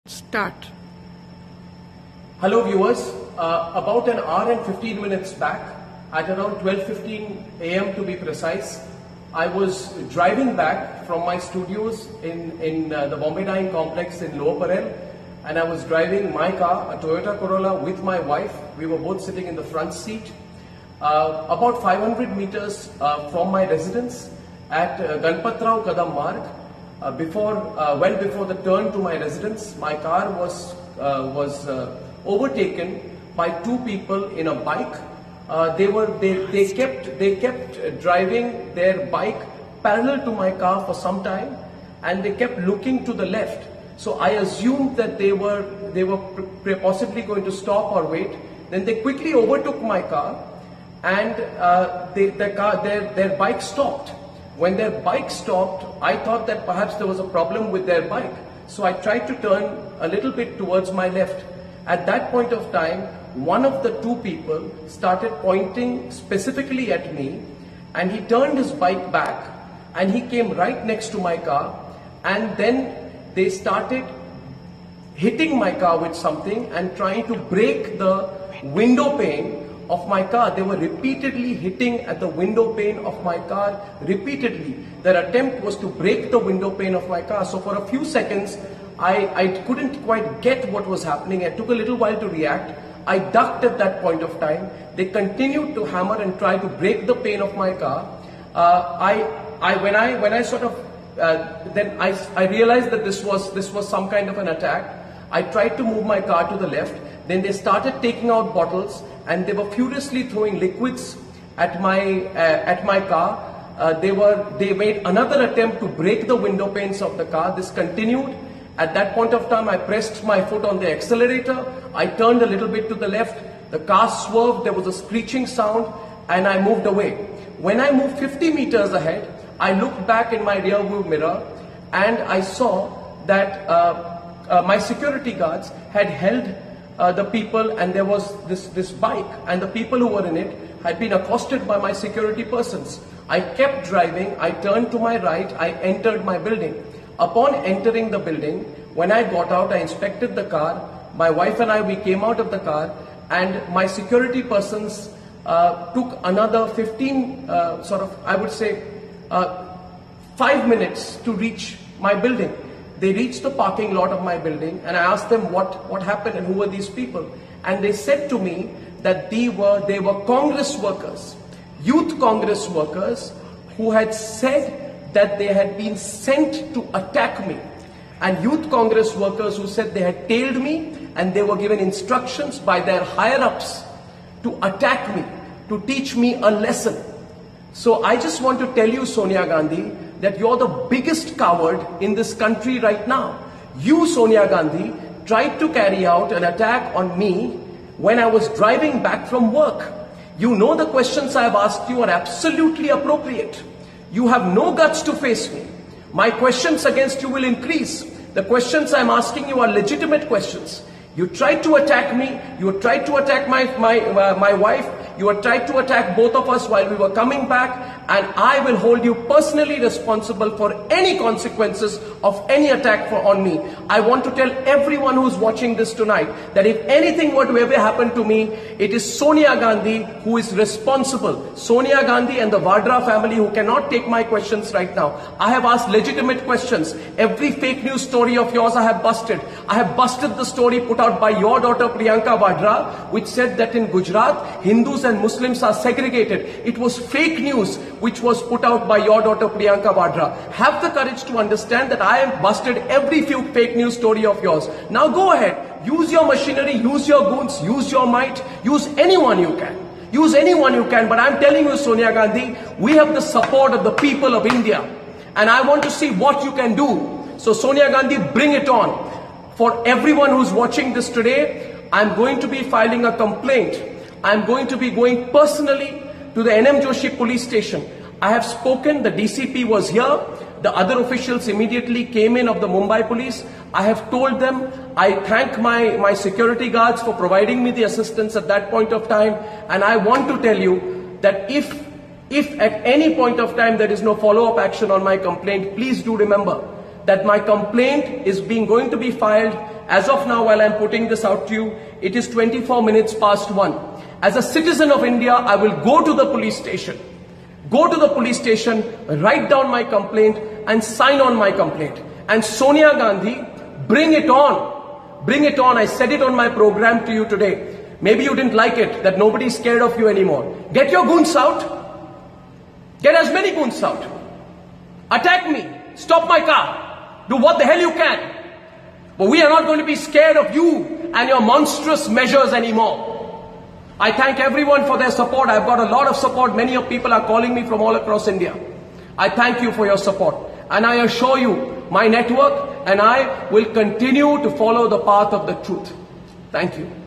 Start. Hello viewers, about an hour and 15 minutes back, at around 12:15 a.m. to be precise, I was driving back from my studios in the Bombay Dyeing Complex in Lower Parel, and I was driving my car, a Toyota Corolla, with my wife. We were both sitting in the front seat. About 500 meters from my residence at Ganpatrao Kadam Marg, well before the turn to my residence, my car was overtaken by two people in a bike. They kept driving their bike parallel to my car for some time, and they kept looking to the left. So I assumed that they were possibly going to stop or wait. Then they quickly overtook my car, and their bike stopped. When their bike stopped, I thought that perhaps there was a problem with their bike. So I tried to turn a little bit towards my left. At that point of time, one of the two people started pointing specifically at me, and he turned his bike back and he came right next to my car, and then they started hitting my car with something and trying to break the window pane of my car. They were repeatedly hitting at the window pane of my car, repeatedly. Their attempt was to break the window pane of my car. So for a few seconds, I couldn't quite get what was happening. It took a little while to react. I ducked at that point of time. They continued to hammer and try to break the pane of my car. When I realized that this was some kind of an attack. I tried to move my car to the left. Then they started taking out bottles, and they were furiously throwing liquids at my car. They made another attempt to break the window panes of the car. This continued. At that point of time, I pressed my foot on the accelerator. I turned a little bit to the left. The car swerved. There was a screeching sound, and I moved away. When I moved 50 meters ahead, I looked back in my rear view mirror, and I saw that my security guards had held the people, and there was this bike, and the people who were in it had been accosted by my security persons. I kept driving. I turned to my right. I entered my building. Upon entering the building, when I got out, I inspected the car. My wife and I, we came out of the car, and my security persons took another 5 minutes to reach my building. They reached the parking lot of my building, and I asked them what happened and who were these people. And they said to me that they were Congress workers, youth Congress workers, who had said that they had been sent to attack me. And youth Congress workers who said they had tailed me, and they were given instructions by their higher-ups to attack me, to teach me a lesson. So I just want to tell you, Sonia Gandhi, that you're the biggest coward in this country right now. You, Sonia Gandhi, tried to carry out an attack on me when I was driving back from work. You know the questions I have asked you are absolutely appropriate. You have no guts to face me. My questions against you will increase. The questions I'm asking you are legitimate questions. You tried to attack me. You tried to attack my wife. You had tried to attack both of us while we were coming back, and I will hold you personally responsible for any consequences of any attack on me. I want to tell everyone who's watching this tonight that if anything were to ever happen to me, it is Sonia Gandhi who is responsible. Sonia Gandhi and the Vadra family, who cannot take my questions right now. I have asked legitimate questions. Every fake news story of yours I have busted. I have busted the story put out by your daughter Priyanka Vadra, which said that in Gujarat, Hindus and Muslims are segregated. It was fake news which was put out by your daughter Priyanka Vadra. Have the courage to understand that I have busted every fake news story of yours. Now go ahead, use your machinery, use your goons, use your might, use anyone you can. Use anyone you can, but I'm telling you, Sonia Gandhi, we have the support of the people of India, and I want to see what you can do. So Sonia Gandhi, bring it on. For everyone who's watching this today, I'm going to be filing a complaint. I'm going to be going personally to the NM Joshi police station. I have spoken, the DCP was here, the other officials immediately came in of the Mumbai police. I have told them, I thank my security guards for providing me the assistance at that point of time, and I want to tell you that if at any point of time there is no follow-up action on my complaint, please do remember that my complaint is going to be filed. As of now, while I'm putting this out to you, it is 24 minutes past 1. As a citizen of India, I will go to the police station. Go to the police station, write down my complaint and sign on my complaint. And Sonia Gandhi, bring it on. Bring it on. I said it on my program to you today. Maybe you didn't like it, that nobody's scared of you anymore. Get your goons out. Get as many goons out. Attack me. Stop my car. Do what the hell you can. But we are not going to be scared of you and your monstrous measures anymore. I thank everyone for their support. I've got a lot of support. Many of people are calling me from all across India. I thank you for your support. And I assure you, my network and I will continue to follow the path of the truth. Thank you.